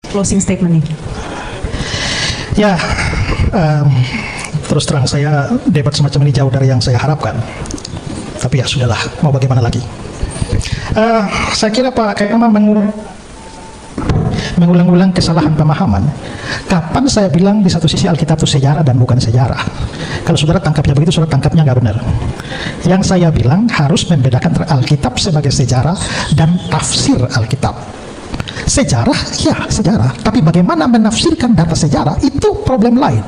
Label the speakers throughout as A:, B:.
A: closing statement ini.
B: Ya, terus terang saya debat semacam ini jauh dari yang saya harapkan. Tapi ya sudahlah, mau bagaimana lagi. Saya kira Pak Kayama mengulang-ulang kesalahan pemahaman. Kapan saya bilang di satu sisi Alkitab itu sejarah dan bukan sejarah? Kalau saudara tangkapnya begitu, saudara tangkapnya nggak benar. Yang saya bilang harus membedakan antara Alkitab sebagai sejarah dan tafsir Alkitab. Sejarah, ya sejarah. Tapi bagaimana menafsirkan data sejarah, itu problem lain.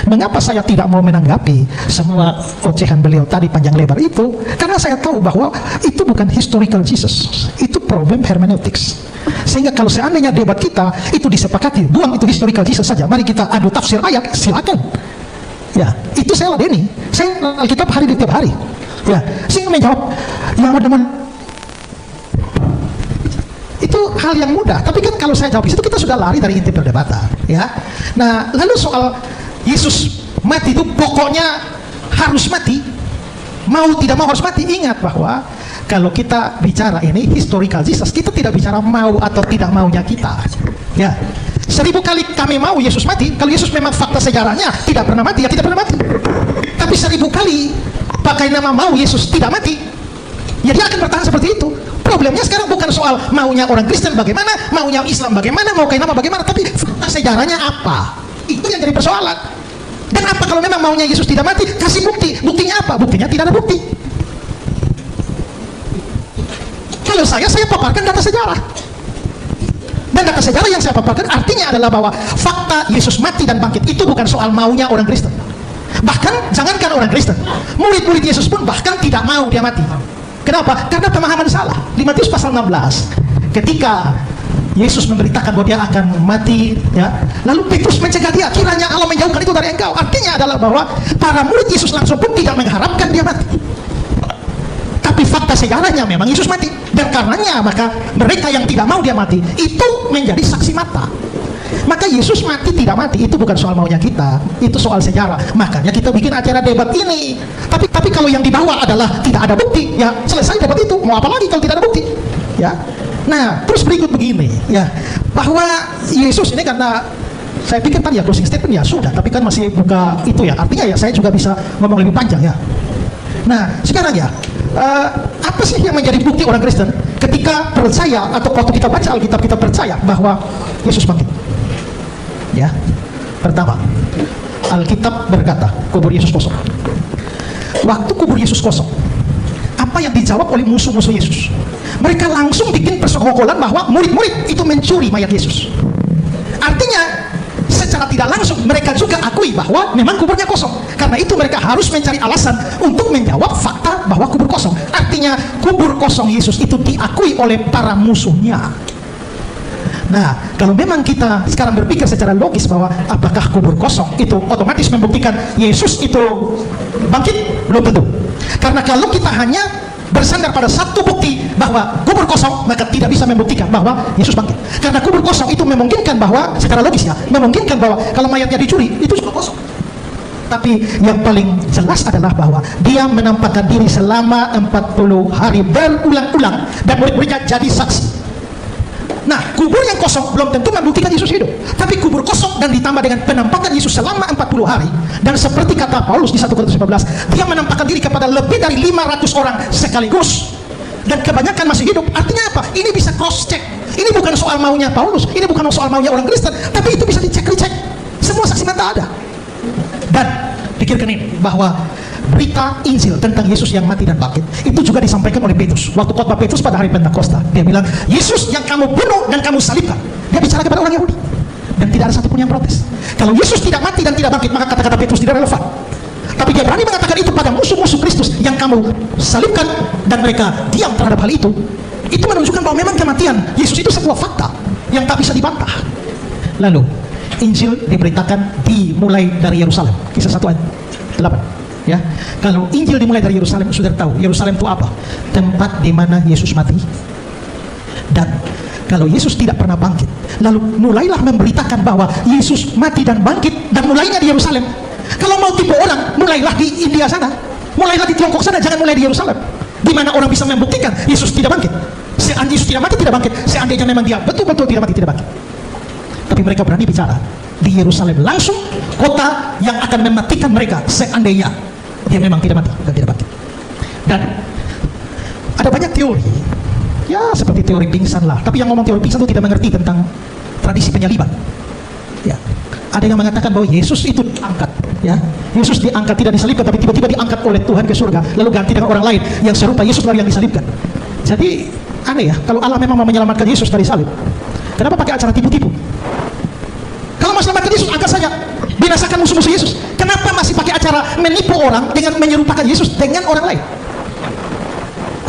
B: Mengapa saya tidak mau menanggapi semua ocehan beliau tadi panjang lebar itu? Karena saya tahu bahwa itu bukan historical Jesus. Itu problem hermeneutics. Sehingga kalau seandainya debat kita itu disepakati, buang itu historical Jesus saja, mari kita adu tafsir ayat, silakan. Ya, itu saya ladeni. Saya Alkitab hari di tiap hari. Ya, sehingga menjawab yang teman itu hal yang mudah. Tapi kan kalau saya jawab itu kita sudah lari dari inti perdebatan, ya. Nah, lalu soal Yesus mati itu pokoknya harus mati, mau tidak mau harus mati. Ingat bahwa kalau kita bicara ini historical Jesus, kita tidak bicara mau atau tidak maunya kita, ya. 1000 kali kami mau Yesus mati, kalau Yesus memang fakta sejarahnya tidak pernah mati, ya tidak pernah mati. Tapi 1000 kali pakai nama mau Yesus tidak mati, ya dia akan bertahan seperti itu. Problemnya sekarang bukan soal maunya orang Kristen bagaimana, maunya Islam bagaimana, mau kayak nama bagaimana, tapi fakta sejarahnya apa? Itu yang jadi persoalan. Dan apa kalau memang maunya Yesus tidak mati? Kasih bukti. Buktinya apa? Buktinya tidak ada bukti. Kalau saya paparkan data sejarah. Dan data sejarah yang saya paparkan artinya adalah bahwa fakta Yesus mati dan bangkit itu bukan soal maunya orang Kristen. Bahkan jangankan orang Kristen, murid-murid Yesus pun bahkan tidak mau dia mati. Kenapa? Karena pemahaman salah. Di Matius pasal 16, ketika Yesus memberitakan bahwa dia akan mati, ya, lalu Petrus mencegah dia, kiranya Allah menjauhkan itu dari engkau. Artinya adalah bahwa para murid Yesus langsung pun tidak mengharapkan dia mati. Tapi fakta sejarahnya memang Yesus mati. Dan karenanya maka mereka yang tidak mau dia mati itu menjadi saksi mata. Maka Yesus mati tidak mati itu bukan soal maunya kita, itu soal sejarah. Makanya kita bikin acara debat ini. Tapi kalau yang dibawa adalah tidak ada bukti, ya selesai debat itu. Mau apa lagi kalau tidak ada bukti? Ya. Nah, terus berikut begini, ya, bahwa Yesus ini karena saya pikir tadi ya closing statement ya sudah, tapi kan masih buka itu ya. Artinya ya saya juga bisa ngomong lebih panjang ya. Nah, sekarang ya, apa sih yang menjadi bukti orang Kristen ketika percaya atau waktu kita baca Alkitab kita percaya bahwa Yesus bangkit? Ya, pertama, Alkitab berkata kubur Yesus kosong. Waktu kubur Yesus kosong, apa yang dijawab oleh musuh-musuh Yesus? Mereka langsung bikin persekongkolan bahwa murid-murid itu mencuri mayat Yesus. Artinya secara tidak langsung mereka juga akui bahwa memang kuburnya kosong. Karena itu mereka harus mencari alasan untuk menjawab fakta bahwa kubur kosong. Artinya kubur kosong Yesus itu diakui oleh para musuhnya. Nah, kalau memang kita sekarang berpikir secara logis bahwa apakah kubur kosong itu otomatis membuktikan Yesus itu bangkit? Belum tentu. Karena kalau kita hanya bersandar pada satu bukti bahwa kubur kosong, maka tidak bisa membuktikan bahwa Yesus bangkit. Karena kubur kosong itu memungkinkan bahwa secara logis ya, memungkinkan bahwa kalau mayatnya dicuri itu sudah kosong. Tapi yang paling jelas adalah bahwa dia menampakkan diri selama 40 hari berulang-ulang dan murid-muridnya jadi saksi. Nah, kubur yang kosong belum tentu membuktikan Yesus hidup. Tapi kubur kosong dan ditambah dengan penampakan Yesus selama 40 hari. Dan seperti kata Paulus di 1 Korintus 15, dia menampakkan diri kepada lebih dari 500 orang sekaligus. Dan kebanyakan masih hidup. Artinya apa? Ini bisa cross check. Ini bukan soal maunya Paulus, ini bukan soal maunya orang Kristen, tapi itu bisa dicek-recek. Semua saksi mata ada. Dan pikirkan ini, bahwa berita Injil tentang Yesus yang mati dan bangkit itu juga disampaikan oleh Petrus waktu khotbah Petrus pada hari Pentakosta. Dia bilang, Yesus yang kamu bunuh dan kamu salibkan. Dia bicara kepada orang Yahudi dan tidak ada satupun yang protes. Kalau Yesus tidak mati dan tidak bangkit, maka kata-kata Petrus tidak relevan. Tapi dia berani mengatakan itu pada musuh-musuh Kristus yang kamu salibkan, dan mereka diam terhadap hal itu. Itu menunjukkan bahwa memang kematian Yesus itu sebuah fakta yang tak bisa dibantah. Lalu Injil diberitakan dimulai dari Yerusalem. Kisah 1 ayat 8. Ya, kalau Injil dimulai dari Yerusalem, sudah tahu Yerusalem itu apa? Tempat di mana Yesus mati. Dan kalau Yesus tidak pernah bangkit, lalu mulailah memberitakan bahwa Yesus mati dan bangkit, dan mulainya di Yerusalem. Kalau mau tipu orang, mulailah di India sana, mulailah di Tiongkok sana, jangan mulai di Yerusalem, di mana orang bisa membuktikan Yesus tidak bangkit. Seandainya Yesus tidak mati, tidak bangkit. Seandainya memang dia betul-betul tidak mati, tidak bangkit. Tapi mereka berani bicara di Yerusalem langsung, kota yang akan mematikan mereka seandainya dia memang tidak mati dan tidak bangkit. Dan ada banyak teori, ya seperti teori pingsan lah. Tapi yang ngomong teori pingsan itu tidak mengerti tentang tradisi penyaliban. Ya, ada yang mengatakan bahwa Yesus itu diangkat, ya. Yesus diangkat, tidak disalibkan, tapi tiba-tiba diangkat oleh Tuhan ke surga, lalu ganti dengan orang lain yang serupa Yesus baru yang disalibkan. Jadi aneh ya, kalau Allah memang mau menyelamatkan Yesus dari salib, kenapa pakai acara tipu-tipu? Kalau mau selamatkan Yesus, angkat saja, binasakan musuh-musuh Yesus. Kenapa masih pakai acara menipu orang dengan menyerupakan Yesus dengan orang lain?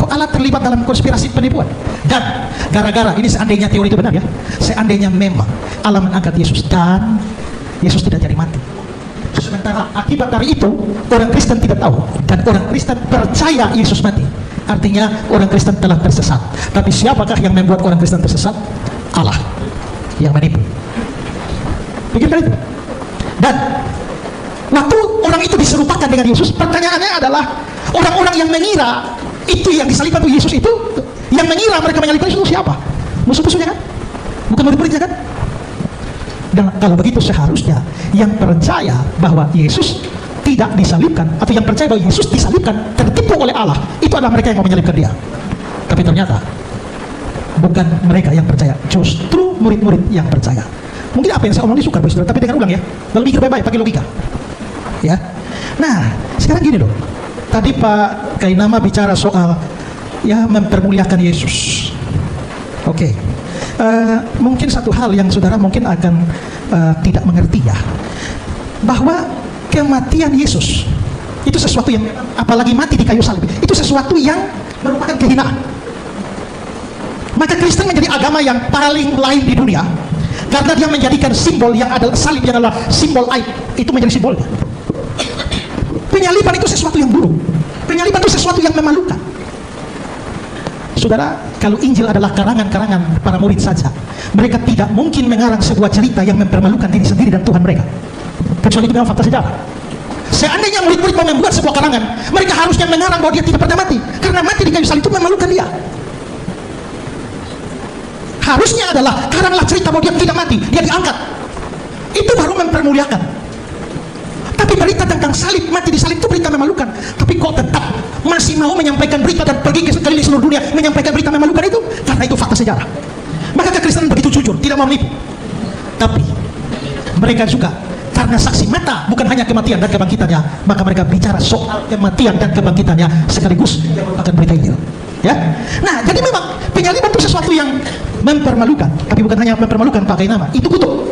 B: Kok Allah terlibat dalam konspirasi penipuan? Dan gara-gara ini, seandainya teori itu benar ya, seandainya memang Allah mengangkat Yesus dan Yesus tidak jadi mati, sementara akibat dari itu orang Kristen tidak tahu dan orang Kristen percaya Yesus mati, artinya orang Kristen telah tersesat. Tapi siapakah yang membuat orang Kristen tersesat? Allah yang menipu. Pikirkan itu. Dan waktu orang itu diserupakan dengan Yesus, pertanyaannya adalah orang-orang yang mengira itu yang disalibkan itu Yesus itu, yang mengira mereka menyalibkan Yesus itu siapa? Musuh-musuhnya kan? Bukan murid-muridnya kan? Dan kalau begitu seharusnya yang percaya bahwa Yesus tidak disalibkan, atau yang percaya bahwa Yesus disalibkan, tertipu oleh Allah, itu adalah mereka yang mau menyalibkan dia. Tapi ternyata bukan mereka yang percaya, justru murid-murid yang percaya. Mungkin apa yang saya omong disukar, tapi dengan ulang ya, lalu mikir baik-baik, pakai logika ya. Nah sekarang gini loh, tadi Pak Kainama bicara soal ya mempermuliakan Yesus. Oke. Mungkin satu hal yang saudara mungkin akan tidak mengerti ya, bahwa kematian Yesus itu sesuatu yang, apalagi mati di kayu salib, itu sesuatu yang merupakan kehinaan. Maka Kristen menjadi agama yang paling lain di dunia karena dia menjadikan simbol yang adalah salib, yang adalah simbol aib, itu menjadi simbolnya. Penyaliban itu sesuatu yang buruk, penyaliban itu sesuatu yang memalukan. Saudara, kalau Injil adalah karangan-karangan para murid saja, mereka tidak mungkin mengarang sebuah cerita yang mempermalukan diri sendiri dan Tuhan mereka, kecuali itu memang fakta sejarah. Seandainya murid-murid mau membuat sebuah karangan, mereka harusnya mengarang bahwa dia tidak pernah mati, karena mati di kayu salib itu memalukan dia. Harusnya adalah karanglah cerita bahwa dia tidak mati, dia diangkat, itu baru mempermuliakan. Tapi berita tentang salib, mati di salib itu berita memalukan. Tapi kok tetap masih mau menyampaikan berita dan pergi ke sekeliling seluruh dunia menyampaikan berita memalukan itu? Karena itu fakta sejarah. Maka kekristenan begitu jujur, tidak mau menipu. Tapi mereka juga karena saksi mata, bukan hanya kematian dan kebangkitannya, maka mereka bicara soal kematian dan kebangkitannya sekaligus akan berita Injil. Ya. Nah, jadi memang penyaliban itu sesuatu yang mempermalukan, tapi bukan hanya mempermalukan, pakai nama, itu kutuk.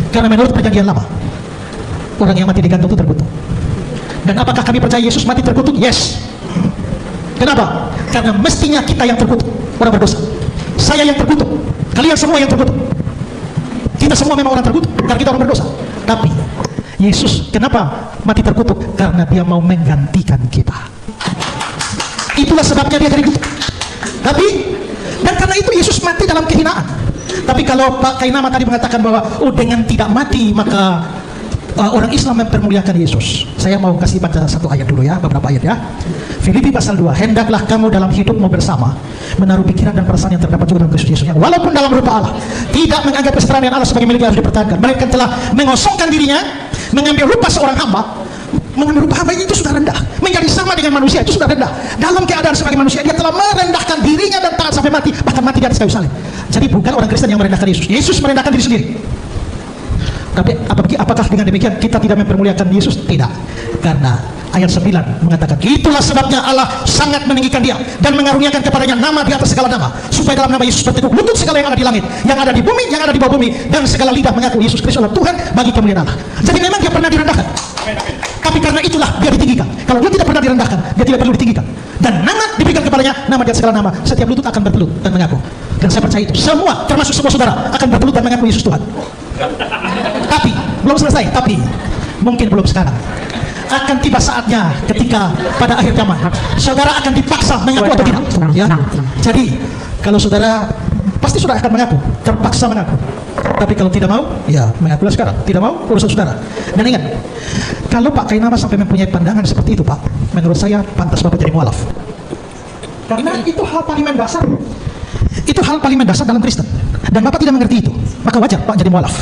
B: Karena menurut perjanjian lama, orang yang mati digantung itu terkutuk. Dan apakah kami percaya Yesus mati terkutuk? Yes. Kenapa? Karena mestinya kita yang terkutuk, orang berdosa. Saya yang terkutuk, kalian semua yang terkutuk. Kita semua memang orang terkutuk karena kita orang berdosa. Tapi Yesus kenapa mati terkutuk? Karena dia mau menggantikan kita. Itulah sebabnya dia jadi kutuk. Tapi dan karena itu Yesus mati dalam kehinaan. Tapi kalau Pak Kainama tadi mengatakan bahwa dengan tidak mati maka orang Islam mempermuliakan Yesus. Saya mau kasih baca satu ayat dulu ya, beberapa ayat ya. Filipi pasal 2, hendaklah kamu dalam hidupmu bersama menaruh pikiran dan perasaan yang terdapat juga dalam Kristus Yesus, yang walaupun dalam rupa Allah tidak menganggap kesetaraan dengan Allah sebagai milik yang harus dipertahankan, melainkan telah mengosongkan dirinya, mengambil rupa seorang hamba. Mengambil rupa hamba itu sudah rendah, menjadi sama dengan manusia itu sudah rendah. Dalam keadaan sebagai manusia dia telah merendahkan dirinya dan taat sampai mati, bahkan mati di atas kayu salib. Jadi bukan orang Kristen yang merendahkan Yesus, Yesus merendahkan diri sendiri. Tapi apakah dengan demikian kita tidak mempermuliakan Yesus? Tidak. Karena ayat 9 mengatakan, itulah sebabnya Allah sangat meninggikan dia dan mengaruniakan kepadanya nama di atas segala nama, supaya dalam nama Yesus bertekuk lutut segala yang ada di langit, yang ada di bumi, yang ada di bawah bumi, dan segala lidah mengaku Yesus Kristus adalah Tuhan bagi kemuliaan Allah. Jadi memang dia pernah direndahkan, tapi karena itulah dia ditinggikan. Kalau dia tidak pernah direndahkan, dia tidak perlu ditinggikan. Dan nama diberikan kepadanya, nama di atas segala nama, setiap lutut akan bertelut dan mengaku. Dan saya percaya itu semua, termasuk semua saudara, akan bertelut dan mengaku Yesus Tuhan. Tapi belum selesai, tapi mungkin belum sekarang. Akan tiba saatnya ketika pada akhir zaman saudara akan dipaksa mengaku atau tidak ya? Jadi kalau saudara pasti saudara akan mengaku, terpaksa mengaku. Tapi kalau tidak mau, ya mengakulah sekarang. Tidak mau, urusan saudara. Dan ingat, kalau Pak Kainama sampai mempunyai pandangan seperti itu Pak, menurut saya pantas Bapak jadi mualaf. Karena itu hal paling mendasar. Itu hal paling mendasar dalam Kristen. Dan Bapak tidak mengerti itu. maka wajar Pak jadi mualaf.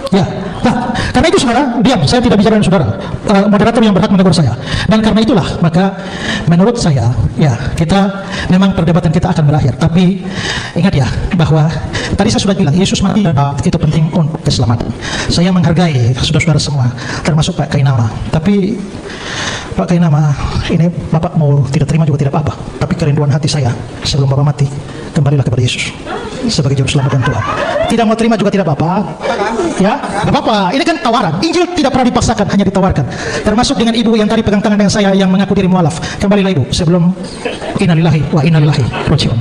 B: Ya, nah, karena itu saudara, diam, saya tidak bicara dengan saudara, moderator yang berhak menegur saya. Dan karena itulah, maka menurut saya, ya, kita, memang perdebatan kita akan berakhir. Tapi, ingat ya, bahwa tadi saya sudah bilang, Yesus mati dan itu penting untuk keselamatan. Saya menghargai saudara-saudara semua, termasuk Pak Kainama. Tapi, Pak Kainama, ini Bapak mau tidak terima juga tidak apa-apa. Tapi kerinduan hati saya, sebelum Bapak mati, kembalilah kepada Yesus sebagai juru selamat dan Tuhan. Tidak mau terima juga tidak apa-apa. Ya, nggak apa-apa. Ini kan tawaran. Injil tidak pernah dipaksakan, hanya ditawarkan. Termasuk dengan ibu yang tadi pegang tangan dengan saya yang mengaku diri mualaf. Kembalilah ibu sebelum innalillahi wa inna ilaihi raji'un.